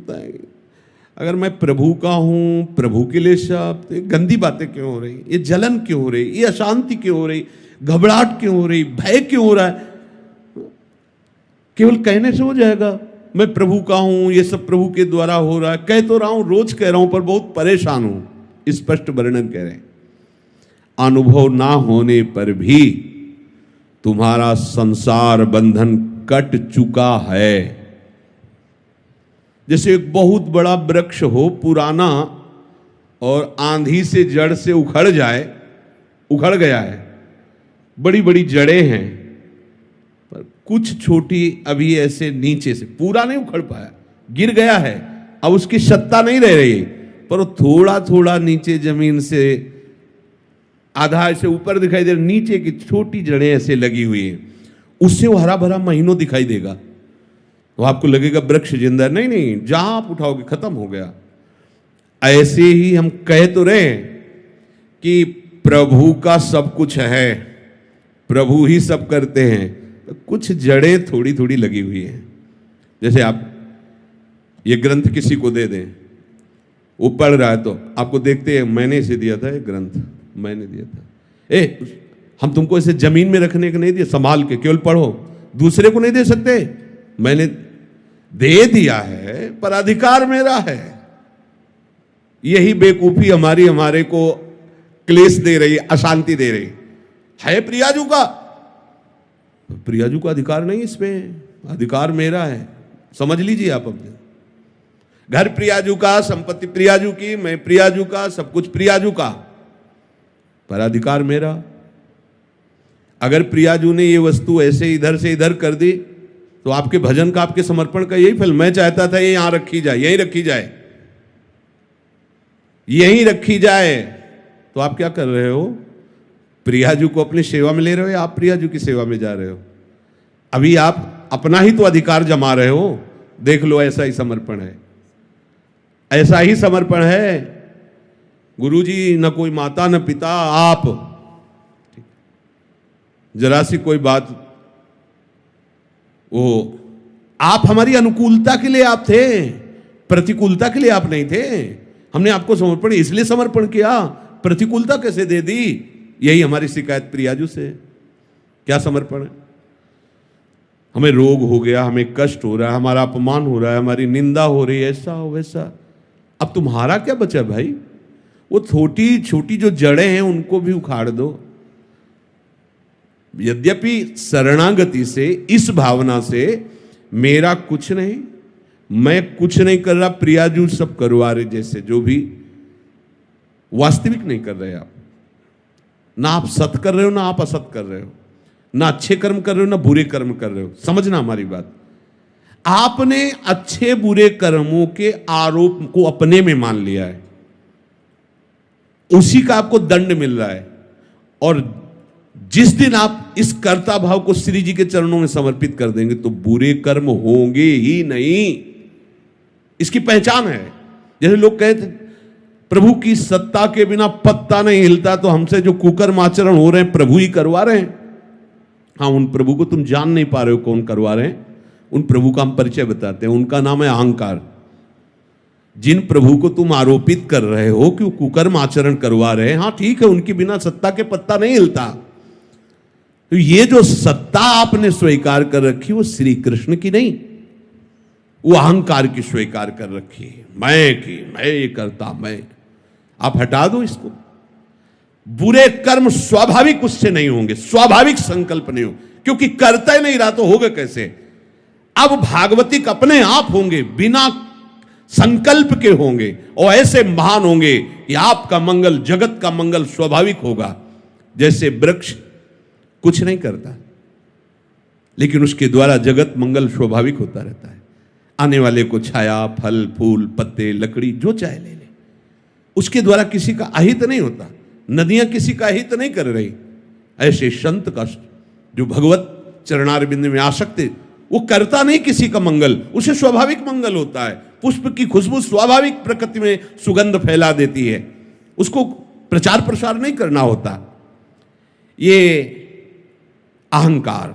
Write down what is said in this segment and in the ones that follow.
लगता है अगर मैं प्रभु का हूं, प्रभु के लिए सब, तो ये गंदी बातें क्यों हो रही, ये जलन क्यों हो रही, ये अशांति क्यों हो रही, घबराहट क्यों हो रही, भय क्यों हो रहा है? केवल कहने से हो जाएगा मैं प्रभु का हूं, ये सब प्रभु के द्वारा हो रहा है? कह तो रहा हूं, रोज कह रहा हूं, पर बहुत परेशान हूं। स्पष्ट वर्णन कह रहे हैं, अनुभव ना होने पर भी तुम्हारा संसार बंधन कट चुका है। जैसे एक बहुत बड़ा वृक्ष हो, पुराना, और आंधी से जड़ से उखड़ जाए, उखड़ गया है, बड़ी बड़ी जड़ें हैं, पर कुछ छोटी अभी ऐसे नीचे से, पूरा नहीं उखड़ पाया, गिर गया है, अब उसकी सत्ता नहीं रह रही, पर वो थोड़ा थोड़ा नीचे जमीन से आधा ऐसे ऊपर दिखाई दे रहा, नीचे की छोटी जड़ें ऐसे लगी हुई हैं, उससे वो हरा भरा महीनों दिखाई देगा, तो आपको लगेगा वृक्ष जिंदा। नहीं नहीं, जहां आप उठाओगे खत्म हो गया। ऐसे ही हम कह तो रहे कि प्रभु का सब कुछ है, प्रभु ही सब करते हैं, तो कुछ जड़ें थोड़ी थोड़ी लगी हुई हैं। जैसे आप ये ग्रंथ किसी को दे दें, वो पढ़ रहा है, तो आपको देखते हैं, मैंने इसे दिया था, ये ग्रंथ मैंने दिया था, हम तुमको इसे जमीन में रखने को नहीं दिया, संभाल के केवल पढ़ो, दूसरे को नहीं दे सकते, मैंने दे दिया है, पर अधिकार मेरा है। यही बेवकूफी हमारे को क्लेश दे रही, अशांति दे रही है। प्रियाजू का अधिकार नहीं, इसमें अधिकार मेरा है, समझ लीजिए आप। अपने घर प्रियाजू का, संपत्ति प्रियाजू की, मैं प्रियाजू का, सब कुछ प्रियाजू का, पर अधिकार मेरा। अगर प्रियाजू ने ये वस्तु ऐसे इधर से इधर कर दी, तो आपके भजन का, आपके समर्पण का यही फल। मैं चाहता था ये यहां रखी जाए, यहीं रखी जाए, यहीं रखी जाए, तो आप क्या कर रहे हो? प्रियाजू को अपनी सेवा में ले रहे हो या आप प्रियाजू की सेवा में जा रहे हो? अभी आप अपना ही तो अधिकार जमा रहे हो। देख लो, ऐसा ही समर्पण है, ऐसा ही समर्पण है। गुरुजी, न कोई माता न पिता, आप। जरा सी कोई बात, वो आप हमारी अनुकूलता के लिए आप थे, प्रतिकूलता के लिए आप नहीं थे। हमने आपको समर्पण इसलिए समर्पण किया, प्रतिकूलता कैसे दे दी? यही हमारी शिकायत प्रियाजू से। क्या समर्पण है? हमें रोग हो गया, हमें कष्ट हो रहा है, हमारा अपमान हो रहा है, हमारी निंदा हो रही है, ऐसा हो वैसा। अब तुम्हारा क्या बचा भाई? वो छोटी छोटी जो जड़ें हैं उनको भी उखाड़ दो। यद्यपि शरणागति से, इस भावना से, मेरा कुछ नहीं, मैं कुछ नहीं कर रहा, प्रियाजू सब करवा रहे, जैसे जो भी वास्तविक नहीं कर रहे आप। ना आप सत कर रहे हो, ना आप असत कर रहे हो, ना अच्छे कर्म कर रहे हो, ना बुरे कर्म कर रहे हो। समझना हमारी बात। आपने अच्छे बुरे कर्मों के आरोप को अपने में मान लिया है, उसी का आपको दंड मिल रहा है। और जिस दिन आप इस कर्ता भाव को श्री जी के चरणों में समर्पित कर देंगे, तो बुरे कर्म होंगे ही नहीं। इसकी पहचान है। जैसे लोग कहते प्रभु की सत्ता के बिना पत्ता नहीं हिलता, तो हमसे जो कुकर्म आचरण हो रहे हैं प्रभु ही करवा रहे हैं। हाँ, उन प्रभु को तुम जान नहीं पा रहे हो कौन करवा रहे हैं। उन प्रभु का हम परिचय बताते हैं, उनका नाम है अहंकार। जिन प्रभु को तुम आरोपित कर रहे हो कि वो कुकर्म आचरण करवा रहे हैं, हाँ ठीक है, उनके बिना सत्ता के पत्ता नहीं हिलता। तो ये जो सत्ता आपने स्वीकार कर रखी, वो श्री कृष्ण की नहीं, वो अहंकार की स्वीकार कर रखी है। मैं ये करता, मैं। आप हटा दो इसको। बुरे कर्म स्वाभाविक उससे नहीं होंगे, स्वाभाविक संकल्प नहीं हो, क्योंकि करता ही नहीं रहा तो होगा कैसे? अब भागवतिक अपने आप होंगे, बिना संकल्प के होंगे, और ऐसे महान होंगे कि आपका मंगल, जगत का मंगल स्वाभाविक होगा। जैसे वृक्ष कुछ नहीं करता, लेकिन उसके द्वारा जगत मंगल स्वाभाविक होता रहता है। आने वाले को छाया, फल, फूल, पत्ते, लकड़ी, जो चाहे ले ले, उसके द्वारा किसी का अहित नहीं होता। नदियां किसी का अहित नहीं कर रही। ऐसे संत का जो भगवत चरणारविंद में आसक्त है, वो करता नहीं किसी का मंगल, उसे स्वाभाविक मंगल होता है। पुष्प की खुशबू स्वाभाविक प्रकृति में सुगंध फैला देती है, उसको प्रचार प्रसार नहीं करना होता। ये अहंकार,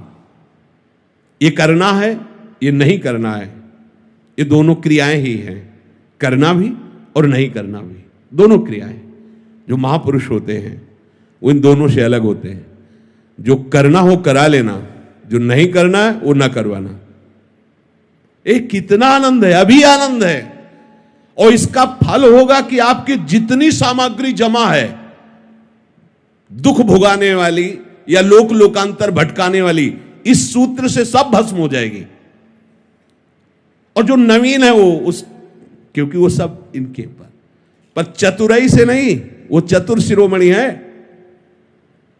ये करना है, ये नहीं करना है, ये दोनों क्रियाएं ही हैं, करना भी और नहीं करना भी, दोनों क्रियाएं। जो महापुरुष होते हैं वो इन दोनों से अलग होते हैं। जो करना हो करा लेना, जो नहीं करना है वो ना करवाना। कितना आनंद है, अभी आनंद है। और इसका फल होगा कि आपकी जितनी सामग्री जमा है दुख भुगाने वाली या लोक लोकांतर भटकाने वाली, इस सूत्र से सब भस्म हो जाएगी। और जो नवीन है वो क्योंकि वो सब इनके पर चतुराई से नहीं, वो चतुर शिरोमणि है।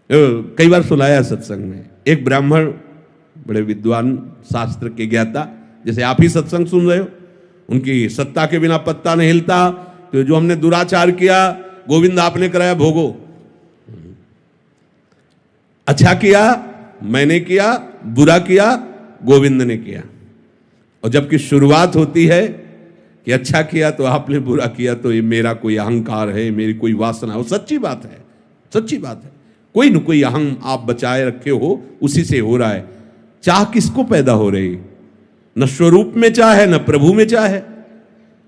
कई बार सुनाया सत्संग में, एक ब्राह्मण बड़े विद्वान शास्त्र के ज्ञाता, जैसे आप ही सत्संग सुन रहे हो, उनकी सत्ता के बिना पत्ता नहीं हिलता। तो जो हमने दुराचार किया गोविंद आपने कराया भोगो, अच्छा किया मैंने किया, बुरा किया गोविंद ने किया। और जबकि शुरुआत होती है कि अच्छा किया तो आपने, बुरा किया तो ये मेरा कोई अहंकार है, मेरी कोई वासना है। वो सच्ची बात है, सच्ची बात है। कोई न कोई अहं आप बचाए रखे हो, उसी से हो रहा है। चाह किसको पैदा हो रही, न स्वरूप में चाह है न प्रभु में चाह है।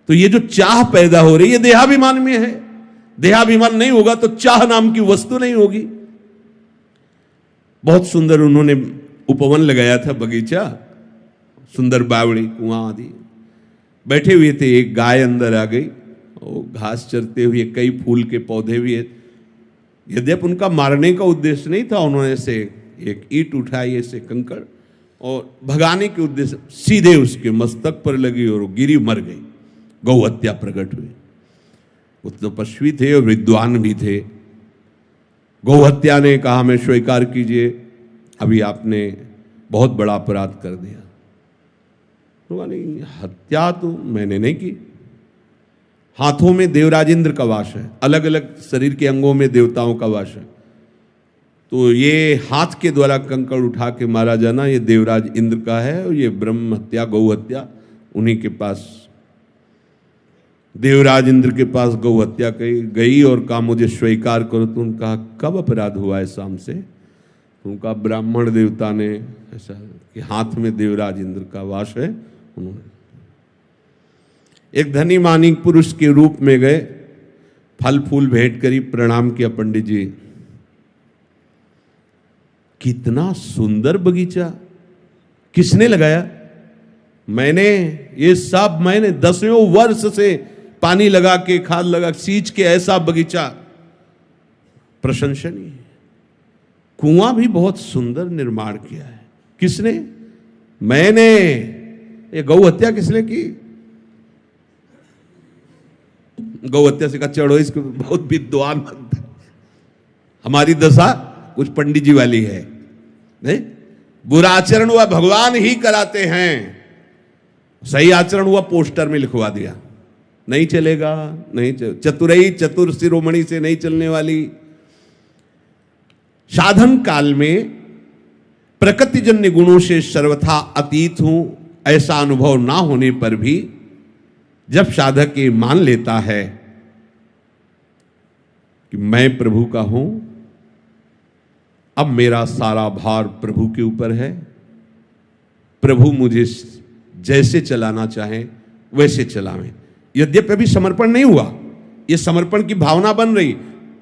तो ये जो चाह पैदा हो रही है देहाभिमान में है। देहाभिमान नहीं होगा तो चाह नाम की वस्तु नहीं होगी। बहुत सुंदर उन्होंने उपवन लगाया था, बगीचा, सुंदर बावड़ी कुआं आदि। बैठे हुए थे, एक गाय अंदर आ गई, वो घास चरते हुए, कई फूल के पौधे भी है। यद्यपि उनका मारने का उद्देश्य नहीं था, उन्होंने से एक ईंट उठाई, ऐसे कंकड़, और भगाने के उद्देश्य सीधे उसके मस्तक पर लगी और गिरी, मर गई। गौ हत्या प्रकट हुई। वो तपस्वी थे और विद्वान भी थे। गौ हत्या ने कहा मैं स्वीकार कीजिए, अभी आपने बहुत बड़ा अपराध कर दिया। तो नहीं, हत्या तो मैंने नहीं की। हाथों में देवराज इंद्र का वास है, अलग अलग शरीर के अंगों में देवताओं का वास है। तो ये हाथ के द्वारा कंकड़ उठा के मारा जाना ये देवराज इंद्र का है, और ये ब्रह्म हत्या, गौ हत्या उन्हीं के पास, देवराज इंद्र के पास गौ हत्या गई और कहा मुझे स्वीकार करो। तो उन्होंने कहा कब अपराध हुआ है शाम से? तो उनका ब्राह्मण देवता ने ऐसा कि हाथ में देवराज इंद्र का वास है। उन्होंने एक धनी मानिक पुरुष के रूप में गए, फल फूल भेंट करी, प्रणाम किया, पंडित जी कितना सुंदर बगीचा, किसने लगाया? मैंने, ये सब मैंने 10वें वर्ष से पानी लगा के, खाद लगा, सींच के ऐसा बगीचा, प्रशंसनीय। कुआं भी बहुत सुंदर निर्माण किया है, किसने? मैंने। ये गौ हत्या किसने की? गौ हत्या से कहा चढ़ो इसको, बहुत विद्वान बनता है। हमारी दशा कुछ पंडित जी वाली है, नहीं? बुरा आचरण हुआ भगवान ही कराते हैं, सही आचरण हुआ पोस्टर में लिखवा दिया, नहीं चलेगा, नहीं चतुराई, चतुर शिरोमणि से नहीं चलने वाली। साधन काल में प्रकृतिजन्य गुणों से सर्वथा अतीत हूं, ऐसा अनुभव ना होने पर भी जब साधक ये मान लेता है कि मैं प्रभु का हूं, अब मेरा सारा भार प्रभु के ऊपर है, प्रभु मुझे जैसे चलाना चाहे वैसे चलावें। यद्यपि अभी समर्पण नहीं हुआ, ये समर्पण की भावना बन रही,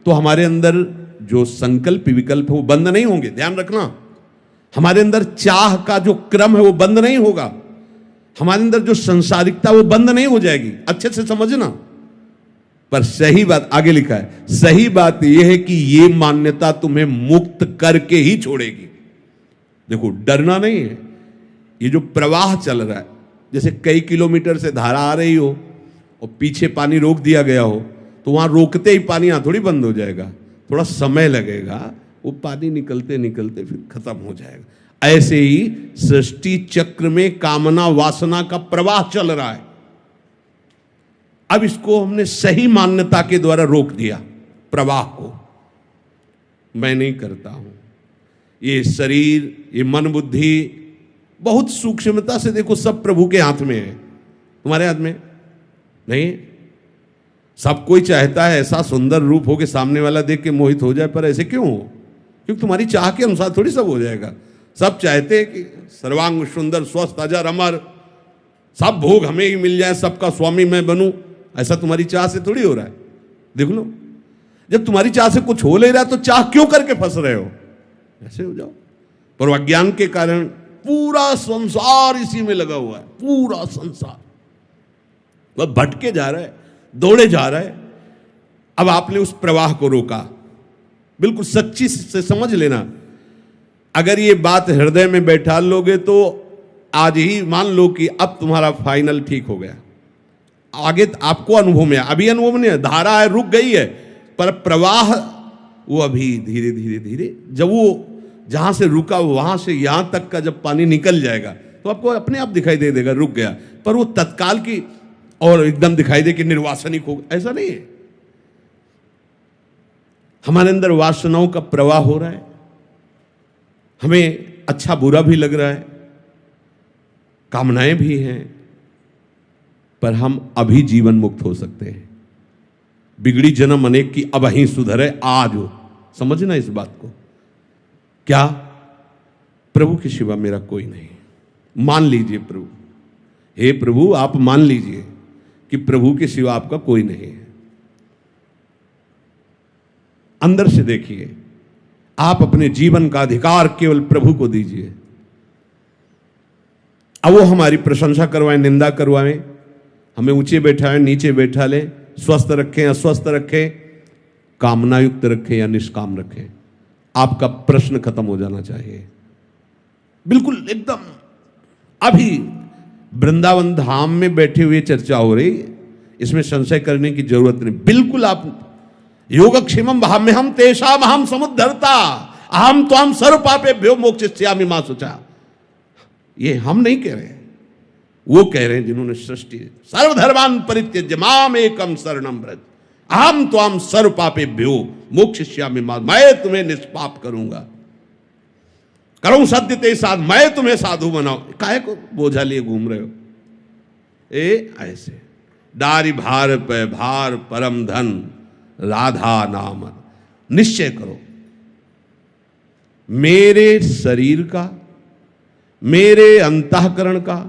तो हमारे अंदर जो संकल्प विकल्प है वो बंद नहीं होंगे। ध्यान रखना, हमारे अंदर चाह का जो क्रम है वो बंद नहीं होगा, हमारे अंदर जो संसारिकता वो बंद नहीं हो जाएगी। अच्छे से समझना। पर सही बात आगे लिखा है, सही बात यह है कि ये मान्यता तुम्हें मुक्त करके ही छोड़ेगी। देखो, डरना नहीं है। ये जो प्रवाह चल रहा है, जैसे कई किलोमीटर से धारा आ रही हो और पीछे पानी रोक दिया गया हो, तो वहां रोकते ही पानी यहां थोड़ी बंद हो जाएगा, थोड़ा समय लगेगा, वो पानी निकलते निकलते फिर खत्म हो जाएगा। ऐसे ही सृष्टि चक्र में कामना वासना का प्रवाह चल रहा है। अब इसको हमने सही मान्यता के द्वारा रोक दिया, प्रवाह को। मैं नहीं करता हूं। ये शरीर, ये मन बुद्धि बहुत सूक्ष्मता से देखो, सब प्रभु के हाथ में है, तुम्हारे हाथ में नहीं। सब कोई चाहता है ऐसा सुंदर रूप हो कि सामने वाला देख के मोहित हो जाए, पर ऐसे क्यों हो? क्योंकि तुम्हारी चाह के अनुसार थोड़ी सब हो जाएगा। सब चाहते हैं कि सर्वांग सुंदर, स्वस्थ, अजर, अमर, सब भोग हमें ही मिल जाए, सबका स्वामी मैं बनूं, ऐसा तुम्हारी चाह से थोड़ी हो रहा है। देख लो, जब तुम्हारी चाह से कुछ हो ले रहा है तो चाह क्यों करके फंस रहे हो? ऐसे हो जाओ। पर अज्ञान के कारण पूरा संसार इसी में लगा हुआ है, पूरा संसार वह भटके जा रहा है, दौड़े जा रहा है। अब आपने उस प्रवाह को रोका, बिल्कुल सच्ची से समझ लेना। अगर ये बात हृदय में बैठा लोगे तो आज ही मान लो कि अब तुम्हारा फाइनल ठीक हो गया। आगे आपको अनुभव में, अभी अनुभव नहीं है, धारा है रुक गई है, पर प्रवाह वो अभी धीरे धीरे धीरे, जब वो जहां से रुका वहां से यहां तक का जब पानी निकल जाएगा तो आपको अपने आप दिखाई दे देगा रुक गया। पर वो तत्काल की और एकदम दिखाई दे कि निर्वासनिक हो, ऐसा नहीं है। हमारे अंदर वासनाओं का प्रवाह हो रहा है, हमें अच्छा बुरा भी लग रहा है, कामनाएं भी हैं, पर हम अभी जीवन मुक्त हो सकते हैं। बिगड़ी जन्म अनेक की अब ही सुधरे आज हो, समझना इस बात को। क्या? प्रभु के सिवा मेरा कोई नहीं। मान लीजिए प्रभु, हे प्रभु आप मान लीजिए कि प्रभु के सिवा आपका कोई नहीं है। अंदर से देखिए, आप अपने जीवन का अधिकार केवल प्रभु को दीजिए। अब वो हमारी प्रशंसा करवाएं, निंदा करवाएं, हमें ऊंचे बैठाएं, नीचे बैठा लें, स्वस्थ रखें, अस्वस्थ रखें, कामनायुक्त रखें या निष्काम रखें, आपका प्रश्न खत्म हो जाना चाहिए। बिल्कुल एकदम अभी वृंदावन धाम में बैठे हुए चर्चा हो रही, इसमें संशय करने की जरूरत नहीं। बिल्कुल आप योगक्षेमम भाम्य हम तेषाम अहम समुद्धरता अहम त्वाम सर्व पापेभ्यो मोक्षयिष्यामि मा शुचा। ये हम नहीं कह रहे हैं, वो कह रहे हैं जिन्होंने सृष्टि सर्वधर्मान् परित्यज्य माम एकम शरणं व्रज अहम त्वाम सर्व पापेभ्यो मोक्षयिष्यामि मा, मैं तुम्हें निष्पाप करूंगा, करूं सत्य ते साध, मैं तुम्हें साधु बनाऊं। काहे को बोझा लिए घूम रहे हो? ऐसे डारी भार पे भार परम धन राधा नाम। निश्चय करो, मेरे शरीर का, मेरे अंतःकरण का,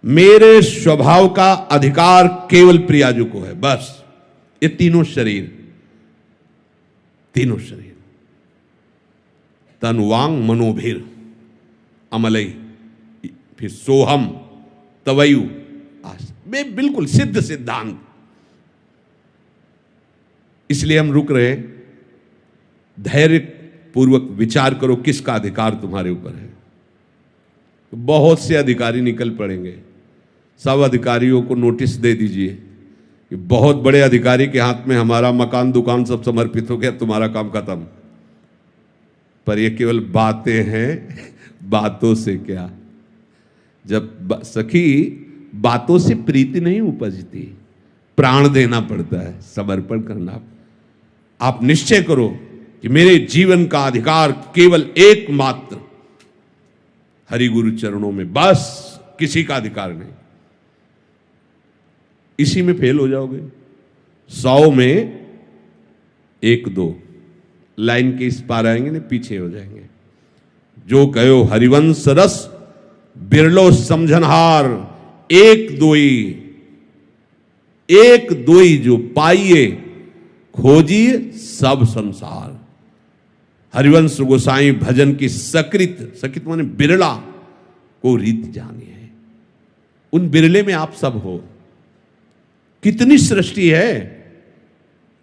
मेरे स्वभाव का अधिकार केवल प्रियाजू को है। बस ये तीनों शरीर, तीनों शरीर तन वांग मनोभीर अमलई, फिर सोहम तवयु आस, बिल्कुल सिद्ध सिद्धांत। इसलिए हम रुक रहे, धैर्य पूर्वक विचार करो किसका अधिकार तुम्हारे ऊपर है। बहुत से अधिकारी निकल पड़ेंगे, सब अधिकारियों को नोटिस दे दीजिए कि बहुत बड़े अधिकारी के हाथ में हमारा मकान दुकान सब समर्पित हो गया, तुम्हारा काम खत्म। पर ये केवल बातें हैं, बातों से क्या। जब सखी बातों से प्रीति नहीं उपजती, प्राण देना पड़ता है, समर्पण करना। आप निश्चय करो कि मेरे जीवन का अधिकार केवल एकमात्र हरि गुरु चरणों में, बस किसी का अधिकार नहीं। इसी में फेल हो जाओगे। 100 में 1-2 लाइन के इस पार आएंगे ना, पीछे हो जाएंगे। जो कहो हरिवंश रस बिरलो समझनहार, एक दोई जो पाइए खोजिए सब संसार। हरिवंश गोसाई भजन की सकृत माने बिरला को रीत जानी है। उन बिरले में आप सब हो। कितनी सृष्टि है,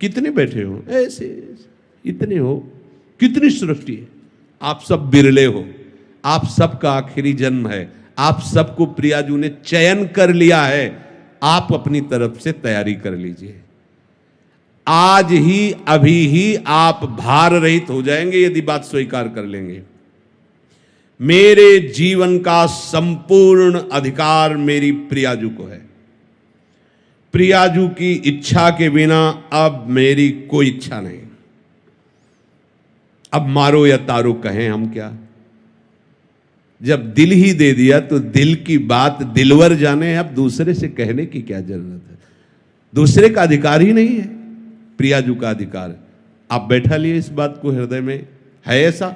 कितने बैठे हो ऐसे, इतने हो, कितनी सृष्टि है, आप सब बिरले हो। आप सबका आखिरी जन्म है, आप सबको प्रियाजू ने चयन कर लिया है। आप अपनी तरफ से तैयारी कर लीजिए। आज ही अभी ही आप भार रहित हो जाएंगे यदि बात स्वीकार कर लेंगे। मेरे जीवन का संपूर्ण अधिकार मेरी प्रियाजू को है। प्रियाजू की इच्छा के बिना अब मेरी कोई इच्छा नहीं। अब मारो या तारो कहें हम क्या। जब दिल ही दे दिया तो दिल की बात दिलवर जाने, अब दूसरे से कहने की क्या जरूरत है। दूसरे का अधिकार ही नहीं है, प्रियाजू का अधिकार। आप बैठा लिए इस बात को हृदय में, है ऐसा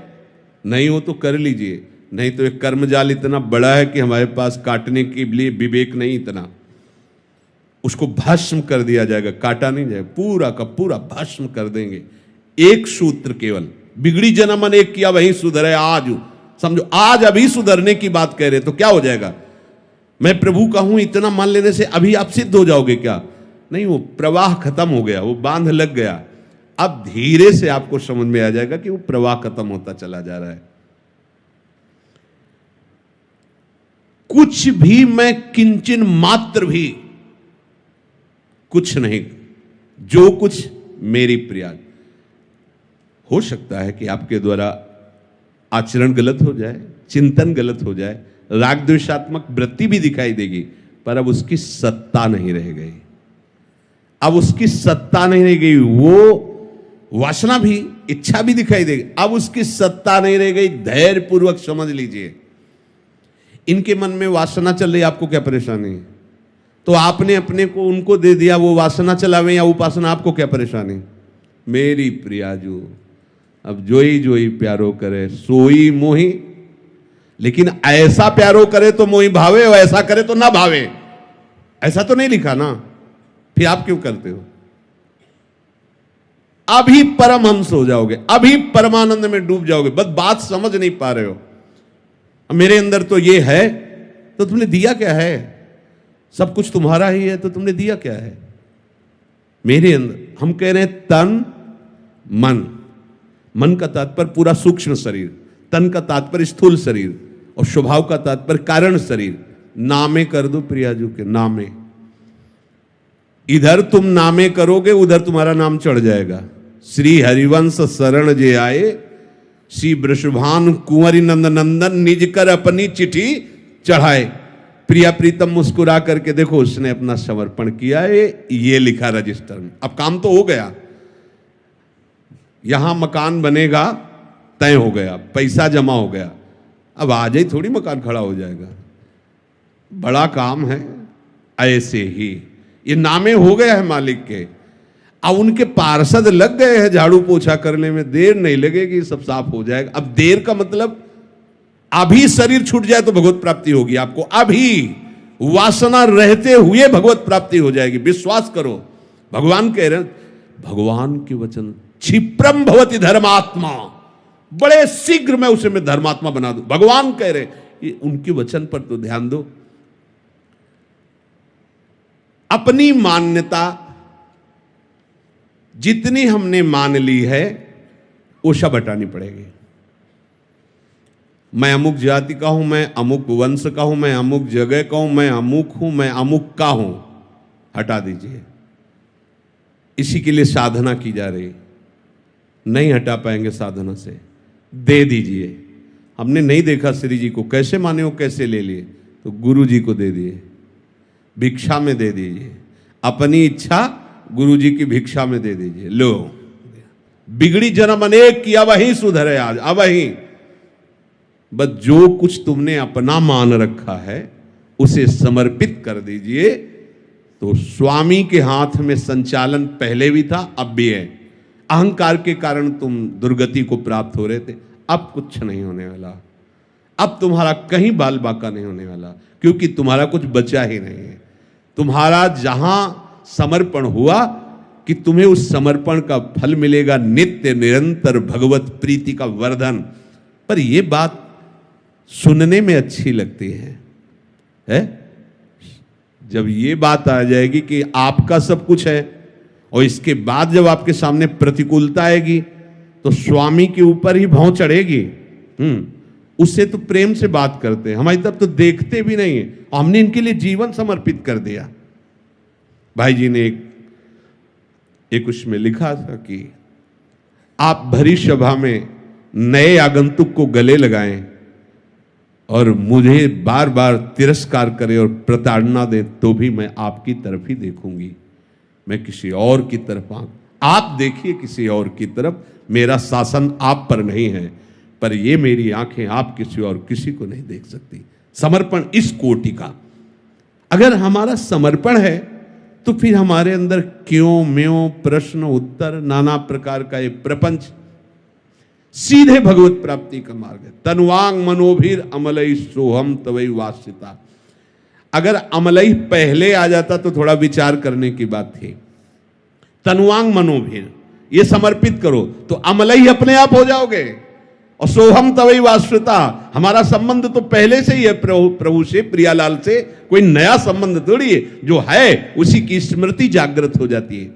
नहीं हो तो कर लीजिए, नहीं तो एक कर्मजाल इतना बड़ा है कि हमारे पास काटने के लिए विवेक नहीं इतना, उसको भस्म कर दिया जाएगा, काटा नहीं जाएगा, पूरा का पूरा भस्म कर देंगे। एक सूत्र केवल, बिगड़ी जन मन एक किया वही सुधरे आज। समझो आज अभी सुधरने की बात कह रहे तो क्या हो जाएगा? मैं प्रभु का हूं इतना मान लेने से अभी आप सिद्ध हो जाओगे क्या? नहीं, वो प्रवाह खत्म हो गया, वो बांध लग गया। अब धीरे से आपको समझ में आ जाएगा कि वो प्रवाह खत्म होता चला जा रहा है। कुछ भी मैं किंचन मात्र भी कुछ नहीं, जो कुछ मेरी प्रिया। हो सकता है कि आपके द्वारा आचरण गलत हो जाए, चिंतन गलत हो जाए, राग द्वेषात्मक वृत्ति भी दिखाई देगी, पर अब उसकी सत्ता नहीं रह गई। अब उसकी सत्ता नहीं रह गई, वो वासना भी, इच्छा भी दिखाई देगी, अब उसकी सत्ता नहीं रह गई। धैर्य पूर्वक समझ लीजिए, इनके मन में वासना चल रही, आपको क्या परेशानी है? तो आपने अपने को उनको दे दिया, वो वासना चलावे या उपासना, आपको क्या परेशानी? मेरी प्रियाजू अब जोई प्यारो करे सोई मोही, लेकिन ऐसा प्यारो करे तो मोही भावे, और ऐसा करे तो ना भावे, ऐसा तो नहीं लिखा ना, फिर आप क्यों करते हो? अभी परमहंस हो जाओगे, अभी परमानंद में डूब जाओगे, बस बात समझ नहीं पा रहे हो। मेरे अंदर तो ये है, तो तुमने दिया क्या है? सब कुछ तुम्हारा ही है, तो तुमने दिया क्या है? मेरे अंदर, हम कह रहे हैं तन मन, मन का तात्पर्य पूरा सूक्ष्म शरीर, तन का तात्पर्य स्थूल शरीर, और स्वभाव का तात्पर्य कारण शरीर। नामे कर दो प्रियाजू के, नामे। इधर तुम नामे करोगे, उधर तुम्हारा नाम चढ़ जाएगा। श्री हरिवंश शरण जे आए, श्री वृषभान कुंवरी नंद नंदन, निज कर अपनी चिट्ठी चढ़ाए। प्रिया प्रीतम मुस्कुरा करके देखो, उसने अपना समर्पण किया है, ये लिखा रजिस्टर में। अब काम तो हो गया, यहां मकान बनेगा, तय हो गया, पैसा जमा हो गया। अब आज ही थोड़ी मकान खड़ा हो जाएगा, बड़ा काम है। ऐसे ही ये नामे हो गया है मालिक के, अब उनके पार्षद लग गए हैं झाड़ू पोछा करने में, देर नहीं लगेगी, सब साफ हो जाएगा। अब देर का मतलब अभी शरीर छूट जाए तो भगवत प्राप्ति होगी आपको, अभी वासना रहते हुए भगवत प्राप्ति हो जाएगी, विश्वास करो। भगवान कह रहे हैं, भगवान के वचन, क्षिप्रम भवति धर्मात्मा, बड़े शीघ्र मैं उसे मैं धर्मात्मा बना दूं, भगवान कह रहे हैं। उनके वचन पर तो ध्यान दो। अपनी मान्यता जितनी हमने मान ली है, वो सब हटानी पड़ेगी। मैं अमुक जाति का हूं, मैं अमुक वंश का हूं, मैं अमुक जगह का हूं, मैं अमुक हूं, मैं अमुक का हूं, हटा दीजिए। इसी के लिए साधना की जा रही, नहीं हटा पाएंगे साधना से, दे दीजिए। हमने नहीं देखा श्री जी को कैसे माने हो, कैसे ले लिए, तो गुरु जी को दे दिए, भिक्षा में दे दीजिए, अपनी इच्छा गुरु जी की भिक्षा में दे दीजिए। लो, बिगड़ी जन्म अनेक किया वही सुधरे आज, अब वही। बस जो कुछ तुमने अपना मान रखा है उसे समर्पित कर दीजिए, तो स्वामी के हाथ में संचालन पहले भी था, अब भी है। अहंकार के कारण तुम दुर्गति को प्राप्त हो रहे थे, अब कुछ नहीं होने वाला, अब तुम्हारा कहीं बाल बाका नहीं होने वाला, क्योंकि तुम्हारा कुछ बचा ही नहीं है। तुम्हारा जहां समर्पण हुआ कि तुम्हें उस समर्पण का फल मिलेगा, नित्य निरंतर भगवत प्रीति का वर्धन। पर यह बात सुनने में अच्छी लगती है? जब ये बात आ जाएगी कि आपका सब कुछ है, और इसके बाद जब आपके सामने प्रतिकूलता आएगी, तो स्वामी के ऊपर ही भौं चढ़ेगी। उससे तो प्रेम से बात करते हैं, हमारी तरफ तो देखते भी नहीं है। हमने इनके लिए जीवन समर्पित कर दिया। भाई जी ने एक उसमें लिखा था कि आप भरी सभा में नए आगंतुक को गले लगाएं और मुझे बार बार तिरस्कार करें और प्रताड़ना दें, तो भी मैं आपकी तरफ ही देखूंगी, मैं किसी और की तरफ आप देखिए किसी और की तरफ, मेरा शासन आप पर नहीं है, पर ये मेरी आंखें आप किसी और किसी को नहीं देख सकती। समर्पण इस कोटि का अगर हमारा समर्पण है, तो फिर हमारे अंदर क्यों म्यों प्रश्न उत्तर नाना प्रकार का ये प्रपंच सीधे भगवत प्राप्ति का मार्ग है। तन्वांग मनोभीर अमलई सोहम तवई वास्यता। अगर अमलई पहले आ जाता तो थोड़ा विचार करने की बात थी। तन्वांग मनोभीर, ये समर्पित करो तो अमलई अपने आप हो जाओगे। और सोहम तवई वास्यता, हमारा संबंध तो पहले से ही है प्रभु से, प्रियालाल से, कोई नया संबंध थोड़ी है, जो है उसी की स्मृति जागृत हो जाती है।